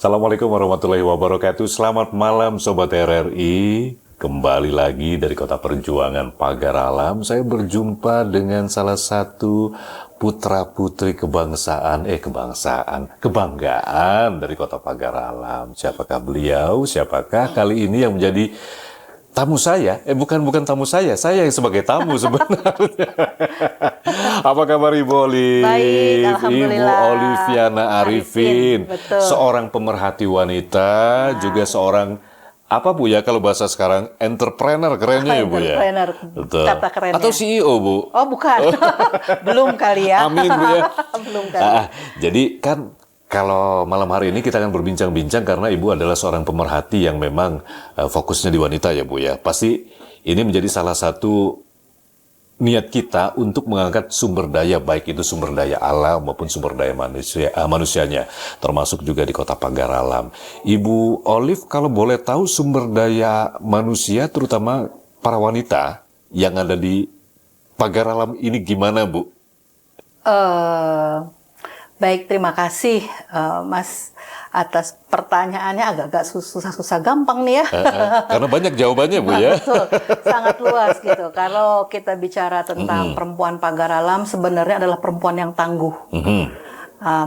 Assalamualaikum warahmatullahi wabarakatuh. Selamat malam Sobat RRI. Kembali lagi dari Kota Perjuangan Pagar Alam. Saya berjumpa dengan salah satu putra-putri kebanggaan dari Kota Pagar Alam. Siapakah beliau? Siapakah kali ini yang menjadi tamu saya? Bukan tamu saya yang sebagai tamu sebenarnya. Apa kabar Ibu Olive? Baik, alhamdulillah. Ibu Oliviana Arifin, betul. seorang pemerhati wanita, juga seorang apa Bu ya kalau bahasa sekarang entrepreneur, kerennya ya Bu ya. Entrepreneur, Betul. kata kerennya. Atau CEO Bu? Oh bukan, belum kali ya. Amin Bu ya. Belum kali. Jadi kan kalau malam hari ini kita akan berbincang-bincang karena Ibu adalah seorang pemerhati yang memang fokusnya di wanita ya Bu ya. Pasti ini menjadi salah satu niat kita untuk mengangkat sumber daya, baik itu sumber daya alam maupun sumber daya manusianya, termasuk juga di Kota Pagar Alam. Ibu Olive, kalau boleh tahu sumber daya manusia, terutama para wanita yang ada di Pagar Alam ini gimana Bu? Baik, terima kasih Mas atas pertanyaannya, agak-agak susah-susah gampang nih ya. Karena banyak jawabannya Bu ya. Betul, sangat luas gitu. Kalau kita bicara tentang perempuan Pagar Alam, sebenarnya adalah perempuan yang tangguh.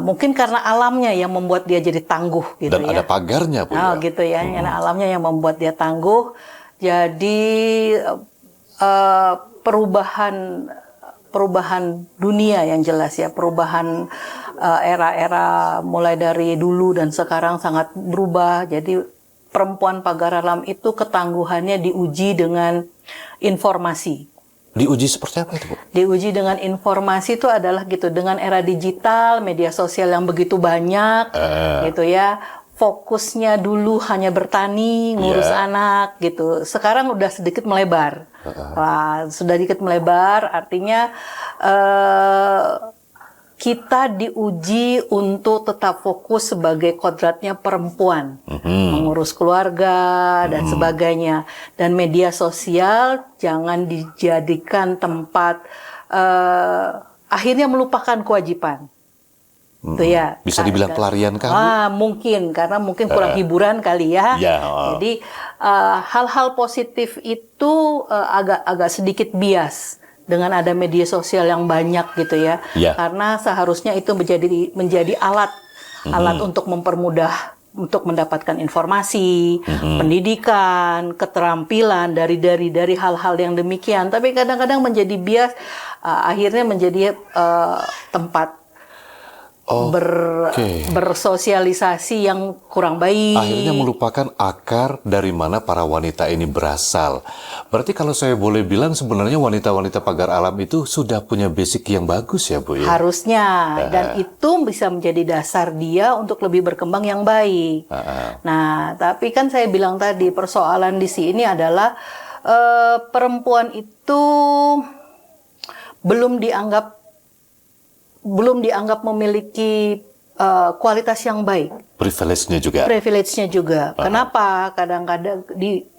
Mungkin karena alamnya yang membuat dia jadi tangguh gitu. Dan ya. ada pagarnya Bu ya. Gitu ya, karena alamnya yang membuat dia tangguh. Jadi perubahan dunia yang jelas ya, perubahan era-era mulai dari dulu dan sekarang sangat berubah. Jadi perempuan Pagar Alam itu ketangguhannya diuji dengan informasi. Diuji seperti apa itu Bu? Diuji dengan informasi itu adalah gitu, dengan era digital, media sosial yang begitu banyak, gitu ya. Fokusnya dulu hanya bertani, ngurus anak gitu. Sekarang udah sedikit melebar. Wah, sudah sedikit melebar, artinya kita diuji untuk tetap fokus sebagai kodratnya perempuan, mengurus keluarga dan sebagainya. Dan media sosial jangan dijadikan tempat akhirnya melupakan kewajiban. Itu ya. Bisa dibilang pelarian kan? Mungkin karena mungkin kurang hiburan kali ya. Jadi hal-hal positif itu agak sedikit bias dengan ada media sosial yang banyak gitu ya. Karena seharusnya itu menjadi alat untuk mempermudah untuk mendapatkan informasi, pendidikan, keterampilan dari hal-hal yang demikian. Tapi kadang-kadang menjadi bias, akhirnya menjadi tempat bersosialisasi yang kurang baik. Akhirnya melupakan akar dari mana para wanita ini berasal. Berarti kalau saya boleh bilang sebenarnya wanita-wanita Pagar Alam itu sudah punya basic yang bagus ya Bu ya? Harusnya, dan itu bisa menjadi dasar dia untuk lebih berkembang yang baik. Nah, tapi kan saya bilang tadi persoalan di sini adalah perempuan itu belum dianggap memiliki kualitas yang baik. Privilege-nya juga. Kenapa? Kadang-kadang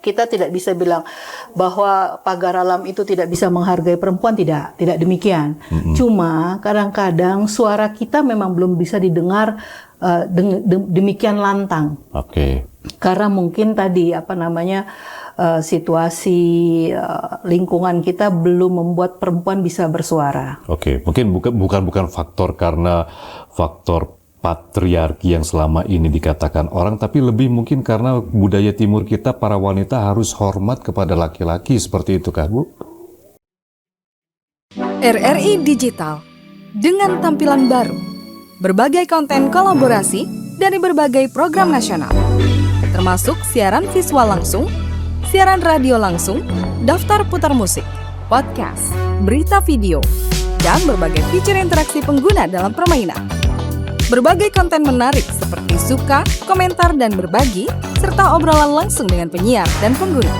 kita tidak bisa bilang bahwa Pagar Alam itu tidak bisa menghargai perempuan, tidak demikian. Cuma kadang-kadang suara kita memang belum bisa didengar demikian lantang. Karena mungkin tadi situasi lingkungan kita belum membuat perempuan bisa bersuara. Mungkin bukan faktor karena faktor patriarki yang selama ini dikatakan orang, tapi lebih mungkin karena budaya timur kita para wanita harus hormat kepada laki-laki, seperti itu kah Bu? RRI Digital dengan tampilan baru, berbagai konten kolaborasi dari berbagai program nasional, termasuk siaran visual langsung, siaran radio langsung, daftar putar musik, podcast, berita video, dan berbagai fitur interaksi pengguna dalam permainan. Berbagai konten menarik seperti suka, komentar, dan berbagi, serta obrolan langsung dengan penyiar dan pengguna.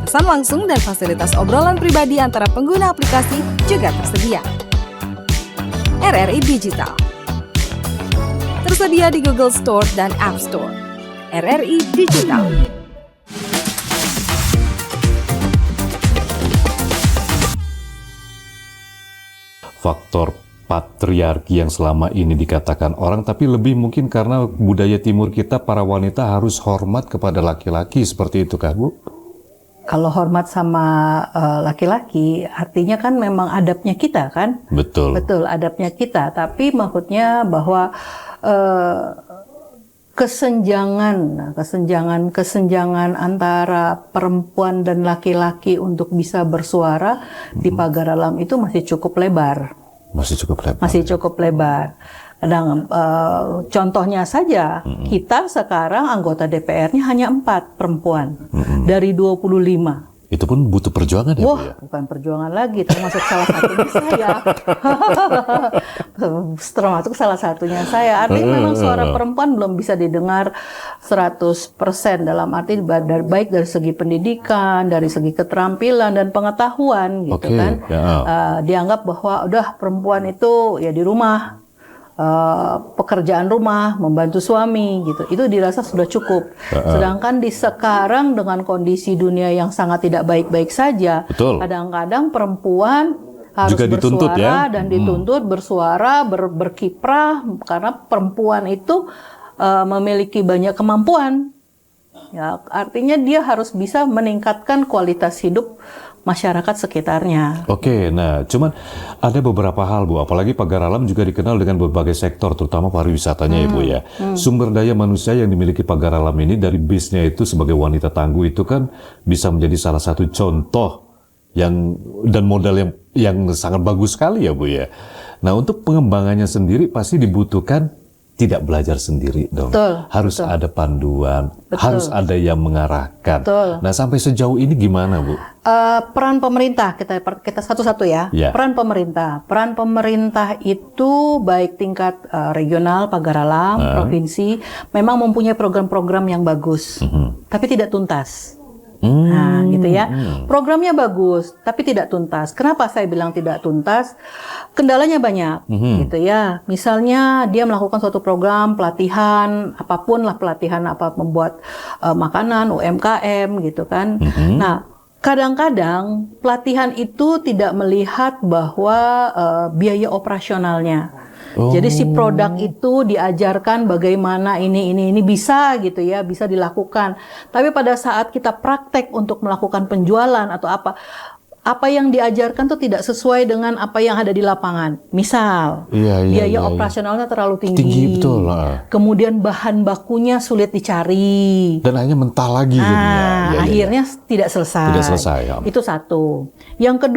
Pesan langsung dan fasilitas obrolan pribadi antara pengguna aplikasi juga tersedia. RRI Digital tersedia di Google Store dan App Store. RRI Digital. Faktor patriarki yang selama ini dikatakan orang, tapi lebih mungkin karena budaya timur kita para wanita harus hormat kepada laki-laki, seperti itu kah, Bu? Kalau hormat sama laki-laki, artinya kan memang adabnya kita kan? Betul. Betul, adabnya kita. Tapi maksudnya bahwa kesenjangan antara perempuan dan laki-laki untuk bisa bersuara di pagar alam itu masih cukup lebar. Masih cukup lebar. Kadang contohnya saja, kita sekarang anggota DPR-nya hanya 4 perempuan dari 25. Itu pun butuh perjuangan ya, Bu ya? Bukan perjuangan lagi, termasuk salah satunya saya. Termasuk salah satunya saya. Artinya memang suara perempuan belum bisa didengar 100% dalam arti baik dari segi pendidikan, dari segi keterampilan dan pengetahuan gitu kan. Dianggap bahwa udah perempuan itu ya di rumah, pekerjaan rumah, membantu suami gitu. Itu dirasa sudah cukup. Sedangkan di sekarang dengan kondisi dunia yang sangat tidak baik-baik saja, kadang-kadang perempuan harus juga bersuara ya? Dan dituntut bersuara, berkiprah karena perempuan itu memiliki banyak kemampuan. Ya, artinya dia harus bisa meningkatkan kualitas hidup masyarakat sekitarnya. Oke, nah cuman ada beberapa hal, Bu, apalagi pagar alam juga dikenal dengan berbagai sektor, terutama pariwisatanya ya, Bu ya. Sumber daya manusia yang dimiliki pagar alam ini dari base-nya itu sebagai wanita tangguh itu kan bisa menjadi salah satu contoh yang dan modal yang sangat bagus sekali ya, Bu ya. Nah, untuk pengembangannya sendiri pasti dibutuhkan tidak belajar sendiri dong. Harus ada panduan, harus ada yang mengarahkan. Nah, sampai sejauh ini gimana, Bu? Peran pemerintah, kita satu-satu ya. Peran pemerintah itu baik tingkat regional, pagar alam, provinsi, memang mempunyai program-program yang bagus, tapi tidak tuntas. Nah, gitu ya. Programnya bagus, tapi tidak tuntas. Kenapa saya bilang tidak tuntas? Kendalanya banyak, gitu ya. Misalnya dia melakukan suatu program pelatihan, apapun lah pelatihan apa membuat makanan, UMKM, gitu kan. Nah, kadang-kadang pelatihan itu tidak melihat bahwa biaya operasionalnya. Jadi si produk itu diajarkan bagaimana ini bisa gitu ya, bisa dilakukan. Tapi pada saat kita praktek untuk melakukan penjualan atau apa yang diajarkan tuh tidak sesuai dengan apa yang ada di lapangan. Misal, biaya operasionalnya terlalu tinggi. Betul. Kemudian bahan bakunya sulit dicari. Dan hanya mentah lagi jadinya. Akhirnya tidak selesai. Tidak selesai. Ya. Itu satu. Yang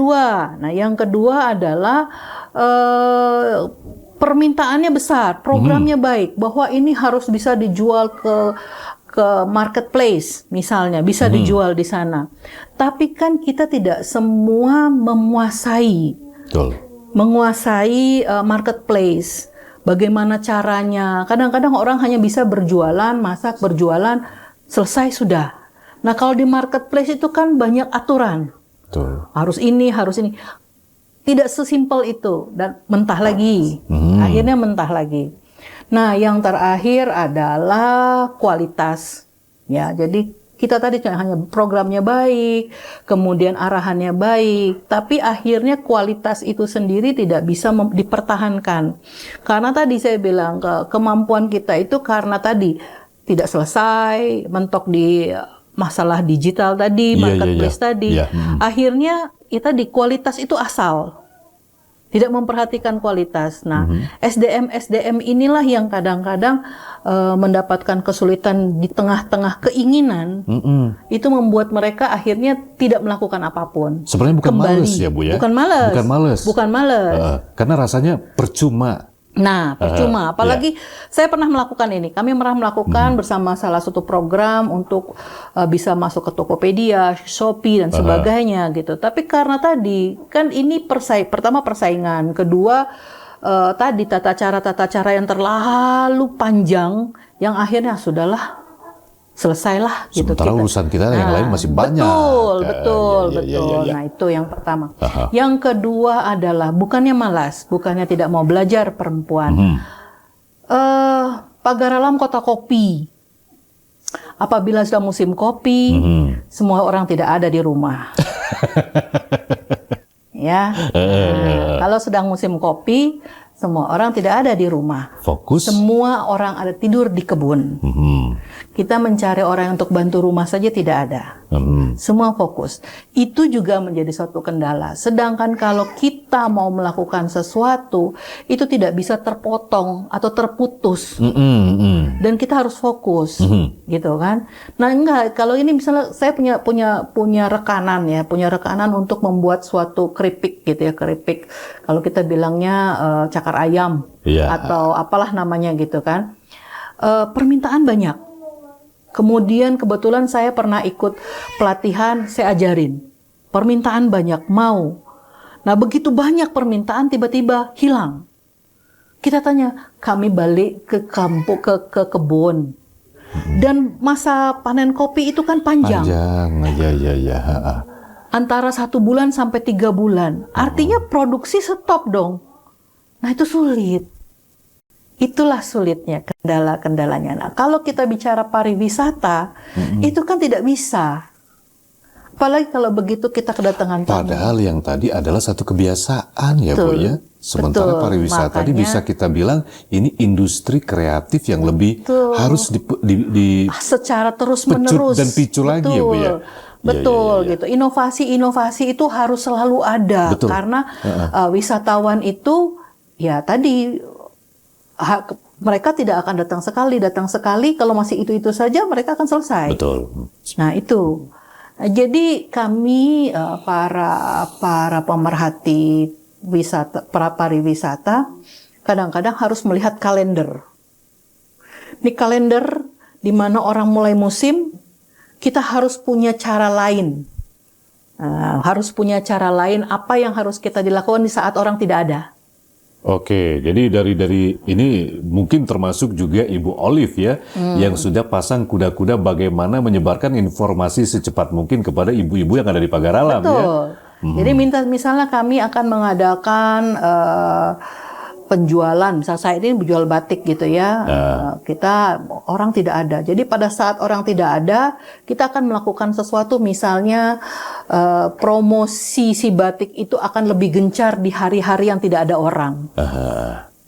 kedua adalah permintaannya besar, programnya baik, bahwa ini harus bisa dijual ke marketplace misalnya, bisa dijual di sana. Tapi kan kita tidak semua menguasai marketplace. Bagaimana caranya? Kadang-kadang orang hanya bisa berjualan, masak, berjualan, selesai sudah. Nah, kalau di marketplace itu kan banyak aturan. Harus ini. Tidak sesimpel itu dan mentah lagi. Akhirnya mentah lagi. Nah, yang terakhir adalah kualitas. Ya, jadi kita tadi hanya programnya baik, kemudian arahannya baik, tapi akhirnya kualitas itu sendiri tidak bisa dipertahankan. Karena tadi saya bilang kemampuan kita itu karena tadi tidak selesai, mentok di masalah digital tadi, marketplace tadi. Akhirnya kita di kualitas itu asal. Tidak memperhatikan kualitas. Nah, SDM inilah yang kadang-kadang mendapatkan kesulitan di tengah-tengah keinginan. Itu membuat mereka akhirnya tidak melakukan apapun. Sebenarnya bukan malas ya, Bu ya? Bukan malas. Karena rasanya percuma. Nah, percuma. Apalagi saya pernah melakukan ini. Kami pernah melakukan bersama salah satu program untuk bisa masuk ke Tokopedia, Shopee dan sebagainya gitu. Tapi karena tadi kan ini pertama persaingan, kedua tadi tata cara yang terlalu panjang yang akhirnya sudahlah. Selesailah gitu. Sementara urusan kita yang lain masih banyak. Betul. Nah, itu yang pertama. Yang kedua adalah bukannya malas, bukannya tidak mau belajar perempuan. Pagar alam kota kopi. Apabila sudah musim kopi, semua orang tidak ada di rumah. Ya. Kalau sedang musim kopi, semua orang tidak ada di rumah. Fokus. Semua orang ada tidur di kebun. Kita mencari orang untuk bantu rumah saja tidak ada. Semua fokus. Itu juga menjadi suatu kendala. Sedangkan kalau kita mau melakukan sesuatu, itu tidak bisa terpotong atau terputus. Dan kita harus fokus, gitu kan? Nah enggak, kalau ini misalnya saya punya rekanan ya, punya rekanan untuk membuat suatu keripik gitu ya, keripik. Kalau kita bilangnya cakar ayam atau apalah namanya gitu kan. Permintaan banyak. Kemudian kebetulan saya pernah ikut pelatihan, saya ajarin. Permintaan banyak, mau. Nah begitu banyak permintaan tiba-tiba hilang. Kita tanya, kami balik ke kampung, ke kebun. Dan masa panen kopi itu kan panjang. Ya. Antara 1 bulan sampai 3 bulan. Artinya produksi stop dong. Nah itu sulit. Itulah sulitnya, kendala-kendalanya. Nah, kalau kita bicara pariwisata, itu kan tidak bisa. Apalagi kalau begitu kita kedatangan tamu. Padahal yang tadi adalah satu kebiasaan ya Bu ya. Sementara pariwisata tadi bisa kita bilang ini industri kreatif yang lebih harus di secara terus-menerus. dan picu lagi ya Bu ya. Betul gitu. Inovasi-inovasi itu harus selalu ada. Karena wisatawan itu ya tadi mereka tidak akan datang sekali kalau masih itu saja mereka akan selesai. Betul. Nah itu. Jadi kami para pemerhati wisata, para pariwisata kadang-kadang harus melihat kalender. Ini kalender di mana orang mulai musim, kita harus punya cara lain. Harus punya cara lain apa yang harus kita dilakukan di saat orang tidak ada. Oke, jadi dari ini mungkin termasuk juga Ibu Olive ya, yang sudah pasang kuda-kuda bagaimana menyebarkan informasi secepat mungkin kepada ibu-ibu yang ada di pagar alam. Betul. Ya. Jadi misalnya kami akan mengadakan penjualan, misal saya ini menjual batik gitu ya, kita orang tidak ada. Jadi pada saat orang tidak ada, kita akan melakukan sesuatu, misalnya promosi si batik itu akan lebih gencar di hari-hari yang tidak ada orang.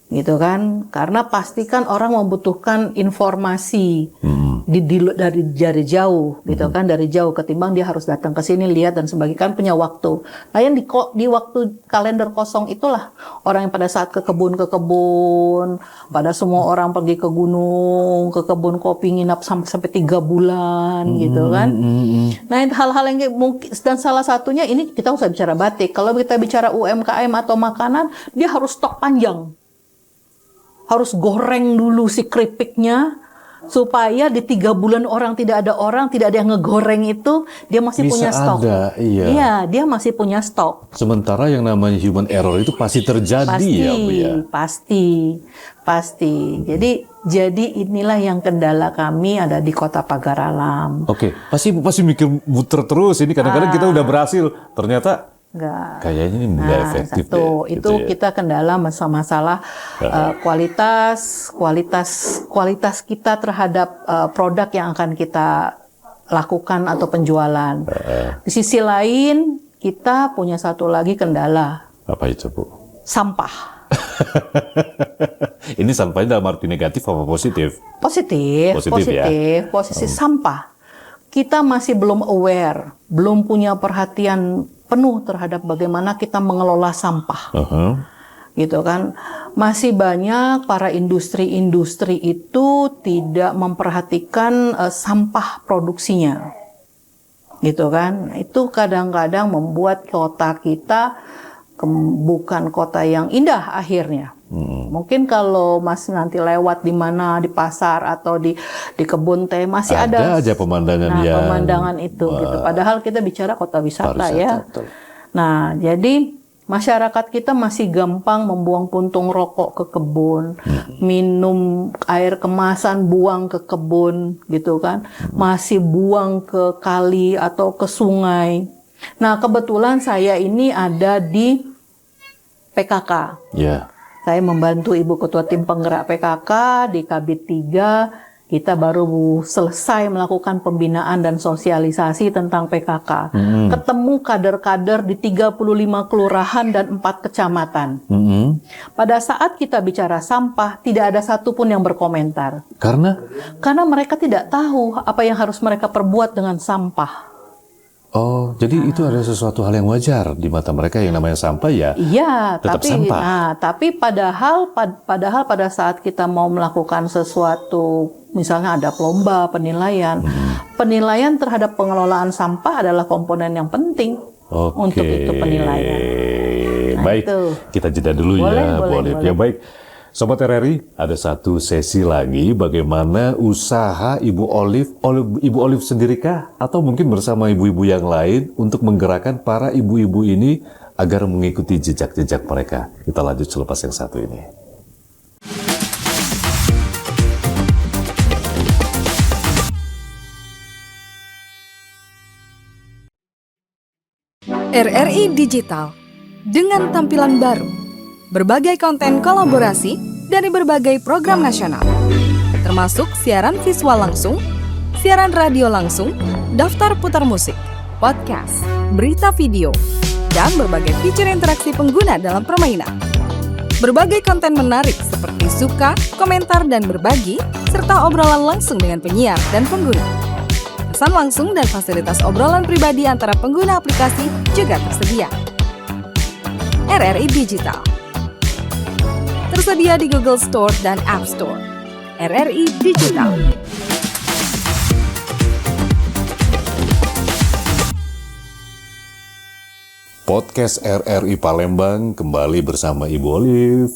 Gitu kan, karena pastikan orang membutuhkan informasi dari jauh, gitu kan, dari jauh ketimbang dia harus datang ke sini lihat dan sebagainya, kan punya waktu. Nah yang di waktu kalender kosong itulah orang yang pada saat ke kebun, pada semua orang pergi ke gunung, ke kebun kopi nginap sampai 3 bulan, gitu kan. Nah hal-hal yang mungkin, dan salah satunya ini kita usah bicara batik. Kalau kita bicara UMKM atau makanan, dia harus stok panjang. Harus goreng dulu si keripiknya supaya di 3 bulan orang tidak ada yang ngegoreng itu dia masih punya stok. Iya, dia masih punya stok. Sementara yang namanya human error itu pasti terjadi ya Bu ya. Pasti. Jadi inilah yang kendala kami ada di Kota Pagar Alam. Oke, pasti mikir muter terus ini, kadang-kadang kita udah berhasil ternyata enggak. Kayaknya ini nggak efektif deh. Itu ya. Kita kendala masalah kualitas kita terhadap produk yang akan kita lakukan atau penjualan. Di sisi lain kita punya satu lagi kendala. Apa itu Bu? Sampah. Ini sampahnya dalam arti negatif apa positif? Positif. Posisi sampah. Kita masih belum aware, belum punya perhatian penuh terhadap bagaimana kita mengelola sampah. Gitu kan. Masih banyak para industri itu tidak memperhatikan sampah produksinya. Gitu kan. Itu kadang-kadang membuat kota kita bukan kota yang indah akhirnya. Mungkin kalau Mas nanti lewat di mana, di pasar atau di kebun teh masih ada aja pemandangan pemandangan itu gitu. Padahal kita bicara kota wisata ya. Betul. Nah, jadi masyarakat kita masih gampang membuang puntung rokok ke kebun, minum air kemasan buang ke kebun gitu kan. Masih buang ke kali atau ke sungai. Nah, kebetulan saya ini ada di PKK. Yeah. Saya membantu Ibu Ketua Tim Penggerak PKK di Kabit 3 kita baru selesai melakukan pembinaan dan sosialisasi tentang PKK. Ketemu kader-kader di 35 kelurahan dan 4 kecamatan. Pada saat kita bicara sampah, tidak ada satupun yang berkomentar. Karena mereka tidak tahu apa yang harus mereka perbuat dengan sampah. Oh, jadi itu adalah sesuatu hal yang wajar di mata mereka, yang namanya sampah ya. Iya, tetap sampah. Tapi padahal pada saat kita mau melakukan sesuatu, misalnya ada lomba penilaian, penilaian terhadap pengelolaan sampah adalah komponen yang penting untuk itu penilaian. Baik, itu. kita jeda dulu boleh. Ya baik. Sobat RRI, ada satu sesi lagi bagaimana usaha Ibu Olive sendirikah atau mungkin bersama ibu-ibu yang lain untuk menggerakkan para ibu-ibu ini agar mengikuti jejak-jejak mereka. Kita lanjut selepas yang satu ini. RRI Digital dengan tampilan baru, berbagai konten kolaborasi dari berbagai program nasional, termasuk siaran visual langsung, siaran radio langsung, daftar putar musik, podcast, berita video, dan berbagai fitur interaksi pengguna dalam permainan. Berbagai konten menarik seperti suka, komentar, dan berbagi, serta obrolan langsung dengan penyiar dan pengguna. Pesan langsung dan fasilitas obrolan pribadi antara pengguna aplikasi juga tersedia. RRI Digital tersedia di Google Store dan App Store. RRI Digital. Podcast RRI Palembang kembali bersama Ibu Olive.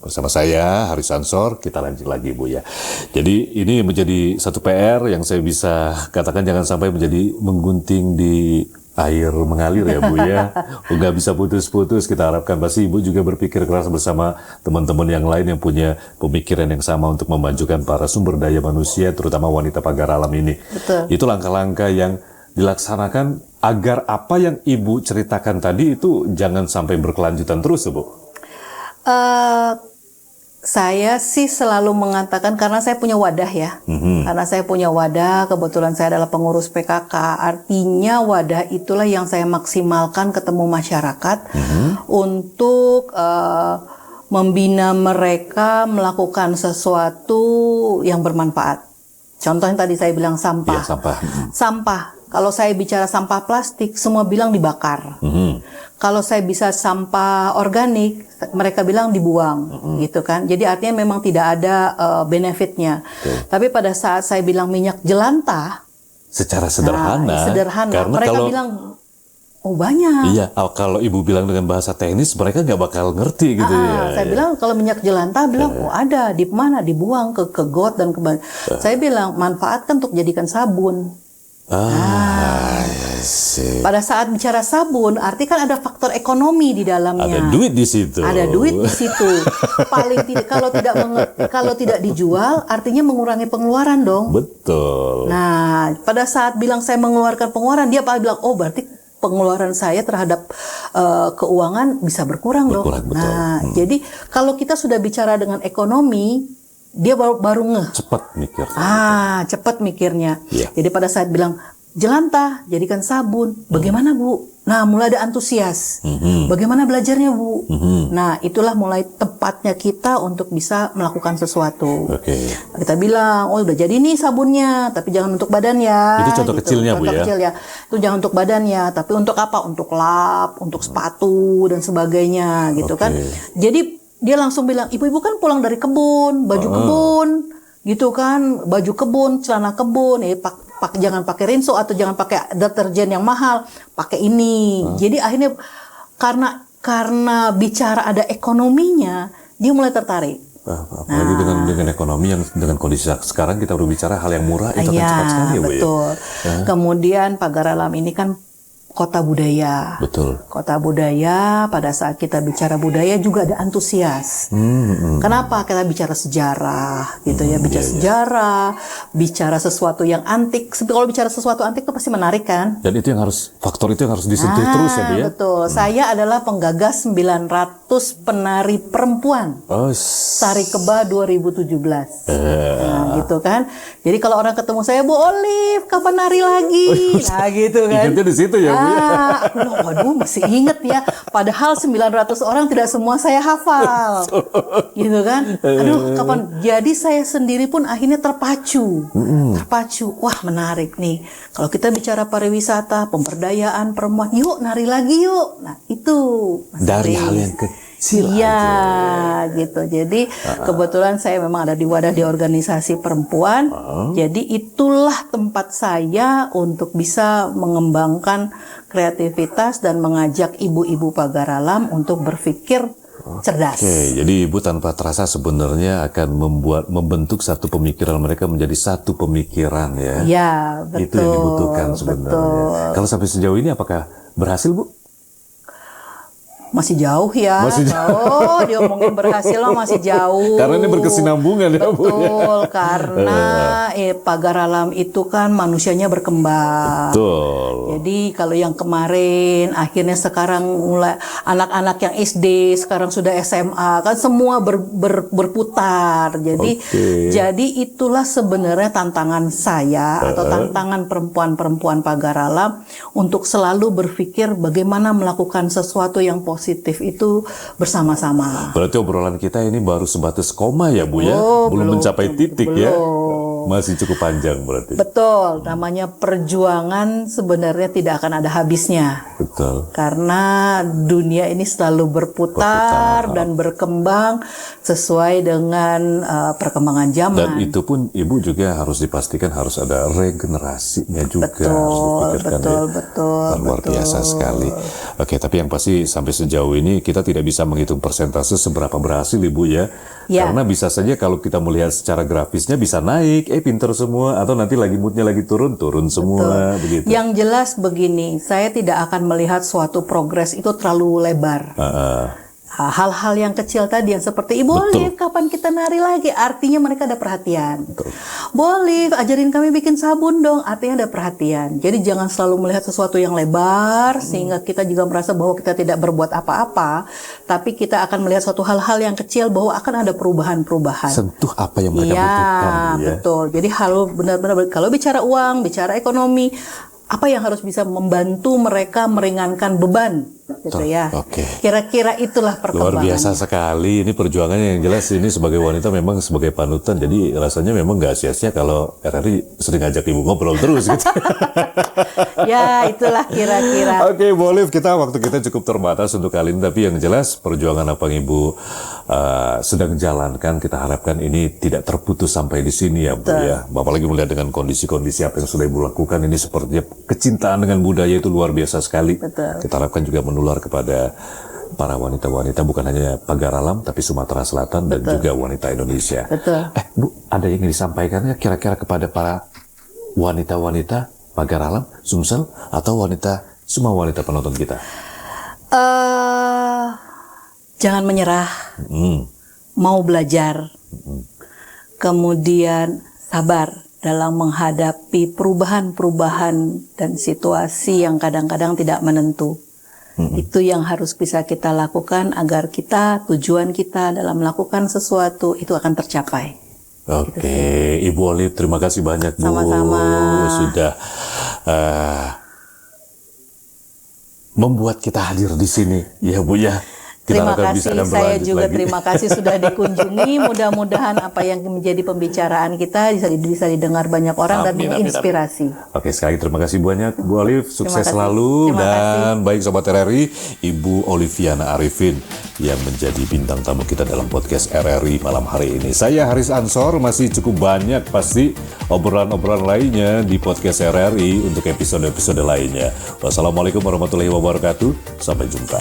Bersama saya, Haris Ansor. Kita lanjut lagi, Bu ya. Jadi ini menjadi satu PR yang saya bisa katakan jangan sampai menjadi menggunting di air mengalir ya Bu ya. Nggak bisa putus-putus. Kita harapkan pasti Ibu juga berpikir keras bersama teman-teman yang lain yang punya pemikiran yang sama untuk memajukan para sumber daya manusia, terutama wanita pagar alam ini. Betul. Itu langkah-langkah yang dilaksanakan agar apa yang Ibu ceritakan tadi itu jangan sampai berkelanjutan terus, Bu. Saya sih selalu mengatakan, karena saya punya wadah ya, karena saya punya wadah, kebetulan saya adalah pengurus PKK, artinya wadah itulah yang saya maksimalkan ketemu masyarakat untuk membina mereka melakukan sesuatu yang bermanfaat. Contohnya tadi saya bilang sampah. Ya, sampah. Sampah. Kalau saya bicara sampah plastik, semua bilang dibakar. Kalau saya bisa sampah organik, mereka bilang dibuang, gitu kan. Jadi artinya memang tidak ada benefitnya. Tapi pada saat saya bilang minyak jelantah, secara sederhana, karena mereka bilang, oh banyak. Iya, kalau Ibu bilang dengan bahasa teknis, mereka nggak bakal ngerti gitu ya. Saya bilang kalau minyak jelantah, bilang oh ada, di mana, dibuang ke got dan ke. Saya bilang manfaatkan untuk jadikan sabun. Pada saat bicara sabun, arti kan ada faktor ekonomi di dalamnya. Ada duit di situ. Ada duit di situ. Paling tidak kalau tidak dijual, artinya mengurangi pengeluaran dong. Betul. Nah, pada saat bilang saya mengeluarkan pengeluaran, dia bilang oh berarti pengeluaran saya terhadap keuangan bisa berkurang dong. Betul. Nah, jadi kalau kita sudah bicara dengan ekonomi, dia baru ngeh. Cepat mikir. Cepat mikirnya. Yeah. Jadi pada saat bilang jelantah jadikan sabun, bagaimana Bu? Nah, mulai ada antusias. Bagaimana belajarnya Bu? Nah, itulah mulai tepatnya kita untuk bisa melakukan sesuatu. Kita bilang, oh udah jadi nih sabunnya, tapi jangan untuk badan ya. Itu contoh kecilnya Bu ya. Kecil ya. Itu jangan untuk badan ya, tapi untuk apa? Untuk lap, untuk sepatu dan sebagainya, gitu kan. Jadi dia langsung bilang, ibu-ibu kan pulang dari kebun, baju kebun, gitu kan, baju kebun, celana kebun, jangan pakai rinso atau jangan pakai deterjen yang mahal, pakai ini. Jadi akhirnya karena bicara ada ekonominya, dia mulai tertarik. Apalagi dengan ekonomi yang dengan kondisi sekarang kita berbicara hal yang murah itu kan cepat sekali ya Bu. Betul. Kemudian pagar alam ini kan kota budaya. Betul. Kota budaya, pada saat kita bicara budaya juga ada antusias. Kenapa? Kita bicara sejarah, gitu ya. Bicara sejarah, bicara sesuatu yang antik. Kalau bicara sesuatu antik itu pasti menarik kan? Dan itu yang faktor itu yang harus disentuh terus ya Bu ya? Betul. Saya adalah penggagas 900 penari perempuan Tari Keba 2017. Nah, gitu kan. Jadi kalau orang ketemu saya, Bu Olive, kapan nari lagi? Nah, gitu kan. Ingatnya di situ ya, Bu. Aku bilang, waduh, masih inget ya. Padahal 900 orang tidak semua saya hafal. Gitu kan. Aduh, kapan? Jadi saya sendiri pun akhirnya terpacu. Wah, menarik nih. Kalau kita bicara pariwisata, pemberdayaan perempuan, yuk nari lagi yuk. Nah, itu Mas dari Haris. hal yang kecil Iya, aja. gitu. Jadi kebetulan saya memang ada di wadah di organisasi perempuan. Jadi itulah tempat saya untuk bisa mengembangkan kreativitas dan mengajak ibu-ibu pagar alam untuk berpikir cerdas. Oke, jadi Ibu tanpa terasa sebenarnya akan membentuk satu pemikiran mereka menjadi satu pemikiran ya. Ya, betul. Itu yang dibutuhkan sebenarnya. Betul. Kalau sampai sejauh ini apakah berhasil, Bu? Masih jauh ya. Masih jauh. Diomongin berhasil mah masih jauh. Karena ini berkesinambungan ya, Bu. Betul, karena pagar alam itu kan manusianya berkembang. Betul. Jadi kalau yang kemarin akhirnya sekarang mulai anak-anak yang SD sekarang sudah SMA kan semua berputar. Jadi itulah sebenarnya tantangan saya atau tantangan perempuan-perempuan pagar alam untuk selalu berpikir bagaimana melakukan sesuatu yang positif itu bersama-sama. Berarti obrolan kita ini baru sebatas koma ya, Bu ya? Belum mencapai titik ya? Masih cukup panjang berarti. Betul, namanya perjuangan sebenarnya tidak akan ada habisnya. Betul. Karena dunia ini selalu berputar dan berkembang sesuai dengan perkembangan zaman. Dan itu pun Ibu juga harus dipastikan harus ada regenerasinya juga. Harus dipikirkan Betul. Luar biasa sekali. Oke, tapi yang pasti sampai sejauh ini kita tidak bisa menghitung persentase seberapa berhasil Ibu ya. Karena bisa saja kalau kita melihat secara grafisnya bisa naik, pinter semua, atau nanti lagi moodnya lagi turun semua, begitu. Yang jelas begini, saya tidak akan melihat suatu progres itu terlalu lebar. Hal-hal yang kecil tadi yang seperti Ibu Olive, kapan kita nari lagi? Artinya mereka ada perhatian. Bu Olive, ajarin kami bikin sabun dong. Artinya ada perhatian. Jadi jangan selalu melihat sesuatu yang lebar sehingga kita juga merasa bahwa kita tidak berbuat apa-apa. Tapi kita akan melihat suatu hal-hal yang kecil bahwa akan ada perubahan-perubahan. Sentuh apa yang mereka butuhkan. Ya, betul. Jadi benar-benar kalau bicara uang, bicara ekonomi, apa yang harus bisa membantu mereka meringankan beban, gitu ya. Kira-kira itulah perkembangan. Luar biasa sekali. Ini perjuangannya yang jelas ini sebagai wanita memang sebagai panutan. Jadi rasanya memang nggak sia-sia kalau RRI sering ngajak Ibu ngobrol terus gitu. Ya, itulah kira-kira. Oke, Bu Olive, waktu kita cukup terbatas untuk kali ini. Tapi yang jelas perjuangan apa yang Ibu sedang jalankan, kita harapkan ini tidak terputus sampai di sini ya, Bu ya. Apalagi melihat dengan kondisi-kondisi apa yang sudah Ibu lakukan ini sepertinya kecintaan dengan budaya itu luar biasa sekali. Kita harapkan juga menular kepada para wanita-wanita bukan hanya pagar alam tapi Sumatera Selatan dan juga wanita Indonesia. Bu, ada yang ingin disampaikannya kira-kira kepada para wanita-wanita pagar alam, Sumsel, atau semua wanita penonton kita? Jangan menyerah, mau belajar, kemudian sabar dalam menghadapi perubahan-perubahan dan situasi yang kadang-kadang tidak menentu. Itu yang harus bisa kita lakukan agar tujuan kita dalam melakukan sesuatu itu akan tercapai. Oke, Ibu Olive, terima kasih banyak Bu. Sama-sama. Sudah membuat kita hadir di sini, ya Bu ya. Terima kasih, saya juga terima kasih sudah dikunjungi. Mudah-mudahan apa yang menjadi pembicaraan kita bisa didengar banyak orang dan menginspirasi. Oke, sekali lagi terima kasih banyak Bu Olive, sukses selalu dan baik Sobat RRI, Ibu Oliviana Arifin yang menjadi bintang tamu kita dalam podcast RRI malam hari ini. Saya Haris Ansor, masih cukup banyak pasti obrolan-obrolan lainnya di podcast RRI untuk episode-episode lainnya. Wassalamualaikum warahmatullahi wabarakatuh, sampai jumpa.